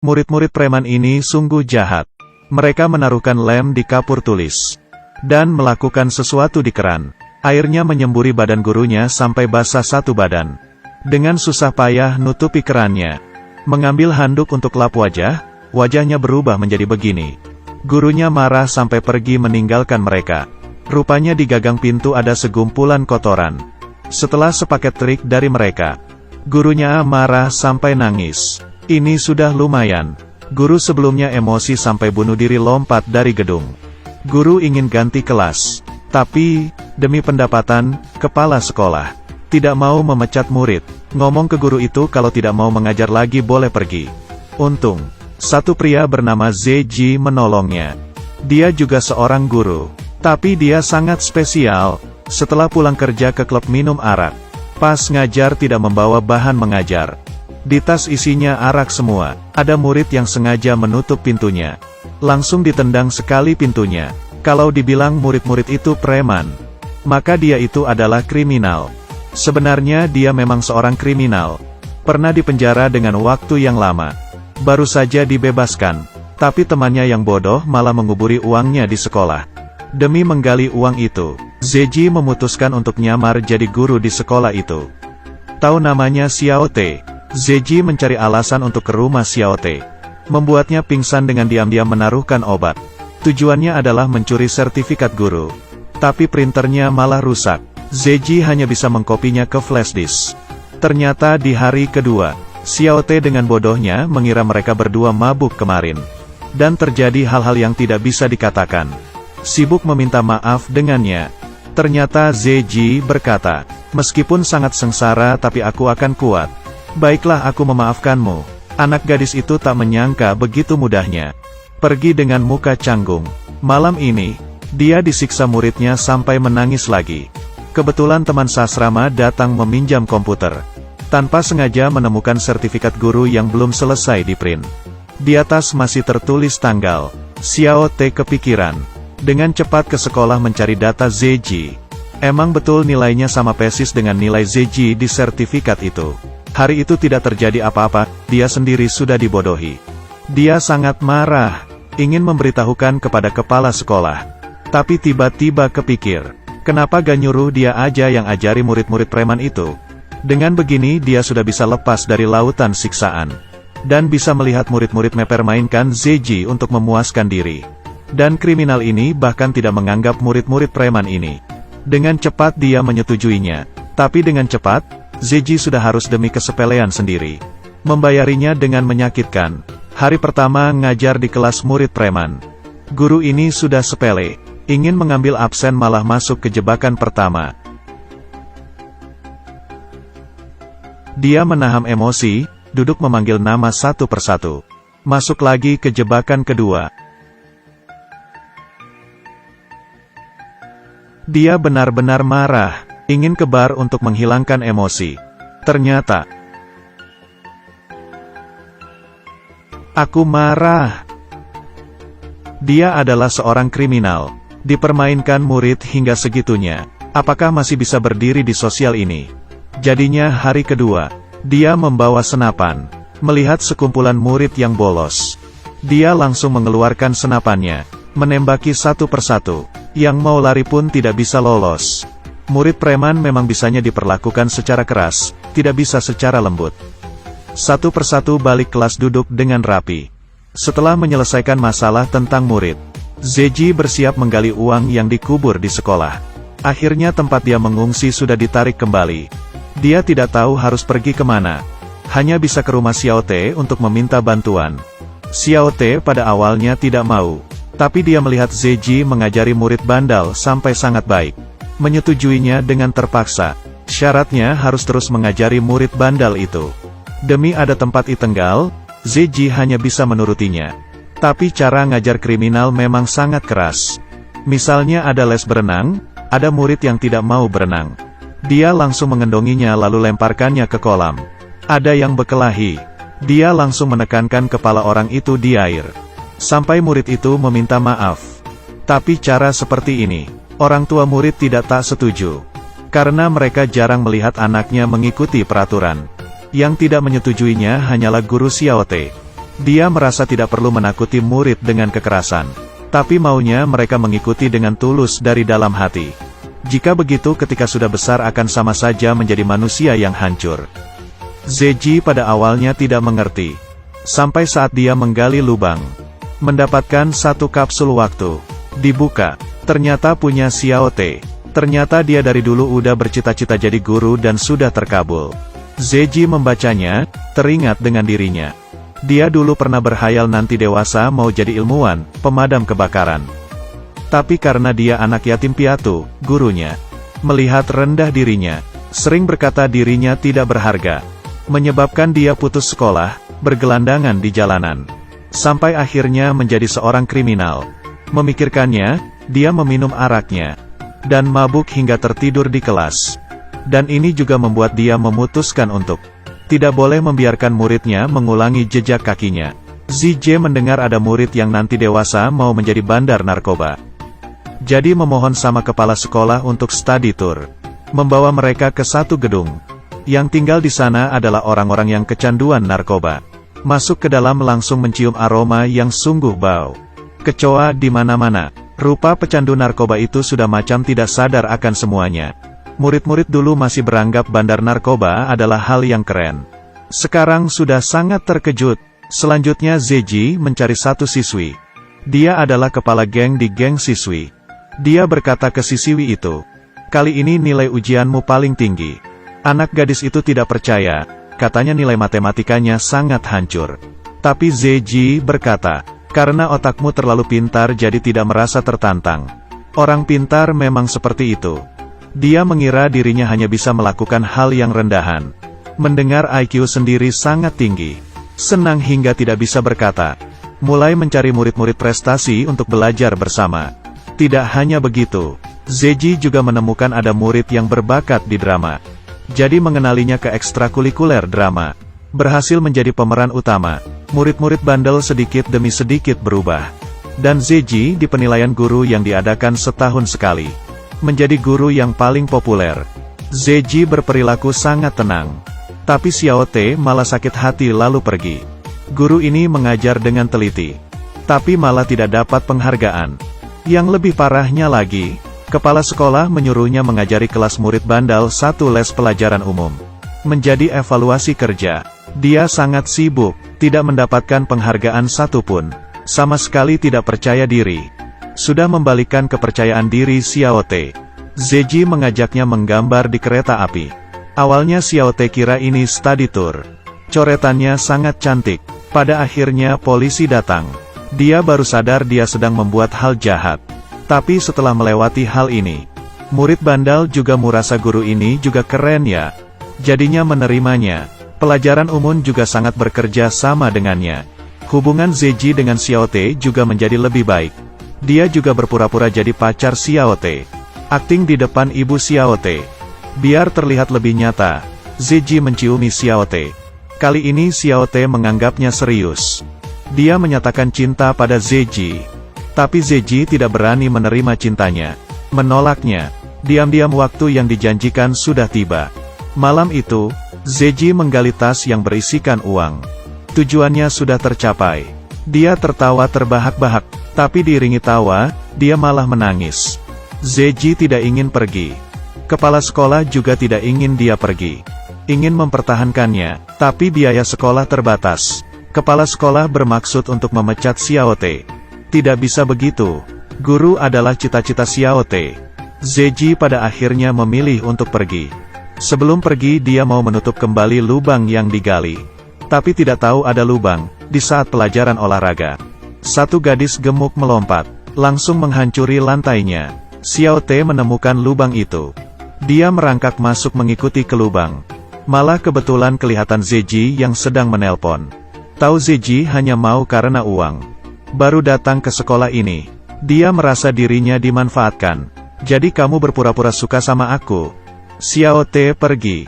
Murid-murid preman ini sungguh jahat. Mereka menaruhkan lem di kapur tulis. Dan melakukan sesuatu di keran. Airnya menyemburi badan gurunya sampai basah satu badan. Dengan susah payah nutupi kerannya. Mengambil handuk untuk lap wajah, wajahnya berubah menjadi begini. Gurunya marah sampai pergi meninggalkan mereka. Rupanya di gagang pintu ada segumpulan kotoran. Setelah sepaket trik dari mereka, gurunya marah sampai nangis. Ini sudah lumayan. Guru sebelumnya emosi sampai bunuh diri lompat dari gedung. Guru ingin ganti kelas. Tapi, demi pendapatan, kepala sekolah tidak mau memecat murid. Ngomong ke guru itu kalau tidak mau mengajar lagi boleh pergi. Untung, satu pria bernama ZJ menolongnya. Dia juga seorang guru. Tapi dia sangat spesial. Setelah pulang kerja ke klub minum arak. Pas ngajar tidak membawa bahan mengajar. Di tas isinya arak semua. Ada murid yang sengaja menutup pintunya. Langsung ditendang sekali pintunya. Kalau dibilang murid-murid itu preman, maka dia itu adalah kriminal. Sebenarnya dia memang seorang kriminal. Pernah dipenjara dengan waktu yang lama. Baru saja dibebaskan. Tapi temannya yang bodoh malah menguburi uangnya di sekolah. Demi menggali uang itu, ZJ memutuskan untuk nyamar jadi guru di sekolah itu. Tahu namanya Xiao Te. ZJ mencari alasan untuk ke rumah Xiao Te. Membuatnya pingsan dengan diam-diam menaruhkan obat. Tujuannya adalah mencuri sertifikat guru. Tapi printernya malah rusak. ZJ hanya bisa mengkopinya ke flash disk. Ternyata di hari kedua, Xiao Te dengan bodohnya mengira mereka berdua mabuk kemarin. Dan terjadi hal-hal yang tidak bisa dikatakan. Sibuk meminta maaf dengannya. Ternyata ZJ berkata, meskipun sangat sengsara tapi aku akan kuat. Baiklah aku memaafkanmu. Anak gadis itu tak menyangka begitu mudahnya. Pergi dengan muka canggung. Malam ini, dia disiksa muridnya sampai menangis lagi. Kebetulan teman sasrama datang meminjam komputer. Tanpa sengaja menemukan sertifikat guru yang belum selesai di-print. Di atas masih tertulis tanggal. Xiao Te kepikiran. Dengan cepat ke sekolah mencari data ZJ. Emang betul nilainya sama persis dengan nilai ZJ di sertifikat itu. Hari itu tidak terjadi apa-apa, dia sendiri sudah dibodohi. Dia sangat marah, ingin memberitahukan kepada kepala sekolah. Tapi tiba-tiba kepikir, kenapa gak nyuruh dia aja yang ajari murid-murid preman itu? Dengan begini dia sudah bisa lepas dari lautan siksaan. Dan bisa melihat murid-murid mempermainkan ZJ untuk memuaskan diri. Dan kriminal ini bahkan tidak menganggap murid-murid preman ini. Dengan cepat dia menyetujuinya. Tapi dengan cepat, ZJ sudah harus demi kesepelean sendiri. Membayarinya dengan menyakitkan. Hari pertama ngajar di kelas murid preman. Guru ini sudah sepele. Ingin mengambil absen malah masuk ke jebakan pertama. Dia menahan emosi, duduk memanggil nama satu persatu. Masuk lagi ke jebakan kedua. Dia benar-benar marah, ingin ke bar untuk menghilangkan emosi. Ternyata, aku marah. Dia adalah seorang kriminal, dipermainkan murid hingga segitunya. Apakah masih bisa berdiri di sosial ini? Jadinya hari kedua, dia membawa senapan, melihat sekumpulan murid yang bolos. Dia langsung mengeluarkan senapannya, menembaki satu persatu. Yang mau lari pun tidak bisa lolos. Murid preman memang bisanya diperlakukan secara keras, tidak bisa secara lembut. Satu persatu balik kelas duduk dengan rapi. Setelah menyelesaikan masalah tentang murid, ZJ bersiap menggali uang yang dikubur di sekolah. Akhirnya tempat dia mengungsi sudah ditarik kembali. Dia tidak tahu harus pergi kemana. Hanya bisa ke rumah Xiao Te untuk meminta bantuan. Xiao Te pada awalnya tidak mau. Tapi dia melihat ZJ mengajari murid bandal sampai sangat baik. Menyetujuinya dengan terpaksa. Syaratnya harus terus mengajari murid bandal itu. Demi ada tempat itenggal, ZJ hanya bisa menurutinya. Tapi cara ngajar kriminal memang sangat keras. Misalnya ada les berenang, ada murid yang tidak mau berenang. Dia langsung mengendonginya lalu lemparkannya ke kolam. Ada yang berkelahi. Dia langsung menekankan kepala orang itu di air. Sampai murid itu meminta maaf. Tapi cara seperti ini, orang tua murid tidak tak setuju. Karena mereka jarang melihat anaknya mengikuti peraturan. Yang tidak menyetujuinya hanyalah guru Xiao Te. Dia merasa tidak perlu menakuti murid dengan kekerasan. Tapi maunya mereka mengikuti dengan tulus dari dalam hati. Jika begitu ketika sudah besar akan sama saja menjadi manusia yang hancur. Zeji pada awalnya tidak mengerti. Sampai saat dia menggali lubang. Mendapatkan satu kapsul waktu. Dibuka. Ternyata punya Xiao Te. Ternyata dia dari dulu udah bercita-cita jadi guru dan sudah terkabul. Zeji membacanya, teringat dengan dirinya. Dia dulu pernah berhayal nanti dewasa mau jadi ilmuwan, pemadam kebakaran. Tapi karena dia anak yatim piatu, gurunya melihat rendah dirinya, sering berkata dirinya tidak berharga. Menyebabkan dia putus sekolah, bergelandangan di jalanan. Sampai akhirnya menjadi seorang kriminal. Memikirkannya, dia meminum araknya. Dan mabuk hingga tertidur di kelas. Dan ini juga membuat dia memutuskan untuk tidak boleh membiarkan muridnya mengulangi jejak kakinya. Zj mendengar ada murid yang nanti dewasa mau menjadi bandar narkoba. Jadi memohon sama kepala sekolah untuk study tour. Membawa mereka ke satu gedung. Yang tinggal di sana adalah orang-orang yang kecanduan narkoba. Masuk ke dalam langsung mencium aroma yang sungguh bau. Kecoa di mana-mana. Rupa pecandu narkoba itu sudah macam tidak sadar akan semuanya. Murid-murid dulu masih beranggap bandar narkoba adalah hal yang keren. Sekarang sudah sangat terkejut. Selanjutnya Zeji mencari satu siswi. Dia adalah kepala geng di geng siswi. Dia berkata ke siswi itu, "Kali ini nilai ujianmu paling tinggi." Anak gadis itu tidak percaya, katanya nilai matematikanya sangat hancur. Tapi Zeji berkata, "Karena otakmu terlalu pintar jadi tidak merasa tertantang. Orang pintar memang seperti itu." Dia mengira dirinya hanya bisa melakukan hal yang rendahan. Mendengar IQ sendiri sangat tinggi. Senang hingga tidak bisa berkata. Mulai mencari murid-murid prestasi untuk belajar bersama. Tidak hanya begitu, Zeji juga menemukan ada murid yang berbakat di drama. Jadi mengenalinya ke ekstrakurikuler drama. Berhasil menjadi pemeran utama. Murid-murid bandel sedikit demi sedikit berubah. Dan Zeji di penilaian guru yang diadakan setahun sekali. Menjadi guru yang paling populer. Zeji berperilaku sangat tenang. Tapi Xiao Te malah sakit hati lalu pergi. Guru ini mengajar dengan teliti. Tapi malah tidak dapat penghargaan. Yang lebih parahnya lagi, kepala sekolah menyuruhnya mengajari kelas murid bandel satu les pelajaran umum. Menjadi evaluasi kerja. Dia sangat sibuk, tidak mendapatkan penghargaan satupun. Sama sekali tidak percaya diri. Sudah membalikkan kepercayaan diri Xiao Te. Zeji mengajaknya menggambar di kereta api. Awalnya Xiao Te kira ini study tour. Coretannya sangat cantik. Pada akhirnya polisi datang. Dia baru sadar dia sedang membuat hal jahat. Tapi setelah melewati hal ini, murid bandel juga merasa guru ini juga keren ya. Jadinya menerimanya. Pelajaran umum juga sangat bekerja sama dengannya. Hubungan Zeji dengan Xiao Te juga menjadi lebih baik. Dia juga berpura-pura jadi pacar Xiao Te. Akting di depan ibu Xiao Te. Biar terlihat lebih nyata, Zeji menciumi Xiao Te. Kali ini Xiao Te menganggapnya serius. Dia menyatakan cinta pada Zeji. Tapi Zeji tidak berani menerima cintanya. Menolaknya. Diam-diam waktu yang dijanjikan sudah tiba. Malam itu, Zeji menggali tas yang berisikan uang. Tujuannya sudah tercapai. Dia tertawa terbahak-bahak. Tapi diiringi tawa, dia malah menangis. Zeji tidak ingin pergi. Kepala sekolah juga tidak ingin dia pergi. Ingin mempertahankannya, tapi biaya sekolah terbatas. Kepala sekolah bermaksud untuk memecat Xiao Te. Tidak bisa begitu. Guru adalah cita-cita Xiao Te. Zeji pada akhirnya memilih untuk pergi. Sebelum pergi dia mau menutup kembali lubang yang digali. Tapi tidak tahu ada lubang, di saat pelajaran olahraga. Satu gadis gemuk melompat, langsung menghancuri lantainya. Xiao Te menemukan lubang itu. Dia merangkak masuk mengikuti ke lubang. Malah kebetulan kelihatan Zeji yang sedang menelpon. Tahu Zeji hanya mau karena uang. Baru datang ke sekolah ini. Dia merasa dirinya dimanfaatkan. Jadi kamu berpura-pura suka sama aku. Xiao Te pergi.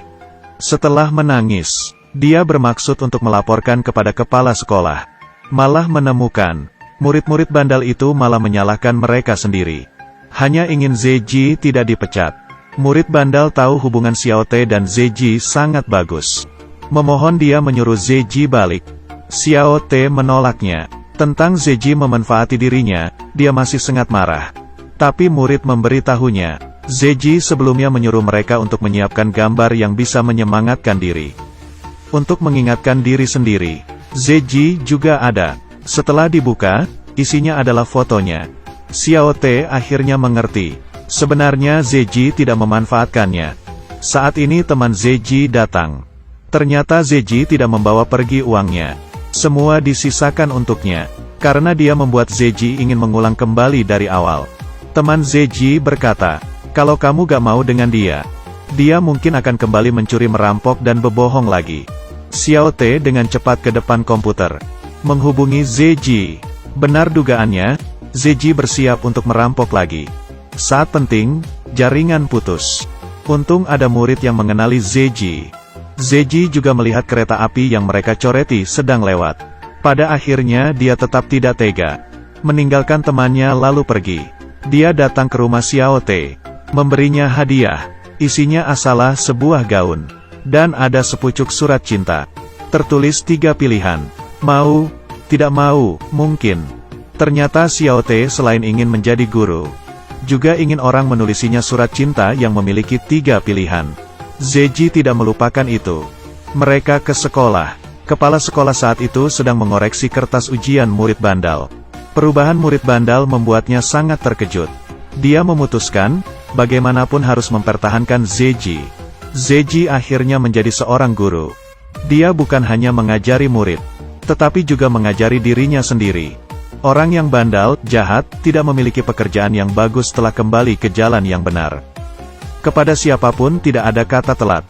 Setelah menangis, dia bermaksud untuk melaporkan kepada kepala sekolah. Malah menemukan, murid-murid bandel itu malah menyalahkan mereka sendiri. Hanya ingin Zeji tidak dipecat. Murid bandel tahu hubungan Xiao Te dan Zeji sangat bagus. Memohon dia menyuruh Zeji balik. Xiao Te menolaknya. Tentang Zeji memanfaati dirinya, dia masih sangat marah. Tapi murid memberitahunya, Zeji sebelumnya menyuruh mereka untuk menyiapkan gambar yang bisa menyemangatkan diri. Untuk mengingatkan diri sendiri, Zeji juga ada. Setelah dibuka, isinya adalah fotonya. Xiao Te akhirnya mengerti. Sebenarnya Zeji tidak memanfaatkannya. Saat ini teman Zeji datang. Ternyata Zeji tidak membawa pergi uangnya. Semua disisakan untuknya. Karena dia membuat Zeji ingin mengulang kembali dari awal. Teman Zeji berkata, kalau kamu gak mau dengan dia mungkin akan kembali mencuri, merampok dan berbohong lagi. Xiao Te dengan cepat ke depan komputer. Menghubungi Zeji. Benar dugaannya, Zeji bersiap untuk merampok lagi. Saat penting, jaringan putus. Untung ada murid yang mengenali Zeji. Zeji juga melihat kereta api yang mereka coreti sedang lewat. Pada akhirnya dia tetap tidak tega. Meninggalkan temannya lalu pergi. Dia datang ke rumah Xiao Te. Memberinya hadiah. Isinya asalah sebuah gaun. Dan ada sepucuk surat cinta. Tertulis 3 pilihan. Mau, tidak mau, mungkin. Ternyata Xiao Te selain ingin menjadi guru, juga ingin orang menulisinya surat cinta yang memiliki 3 pilihan. Zeji tidak melupakan itu. Mereka ke sekolah. Kepala sekolah saat itu sedang mengoreksi kertas ujian murid bandal. Perubahan murid bandal membuatnya sangat terkejut. Dia memutuskan, bagaimanapun harus mempertahankan Zeji. Zeji akhirnya menjadi seorang guru. Dia bukan hanya mengajari murid, tetapi juga mengajari dirinya sendiri. Orang yang bandal, jahat, tidak memiliki pekerjaan yang bagus setelah kembali ke jalan yang benar. Kepada siapapun tidak ada kata telat.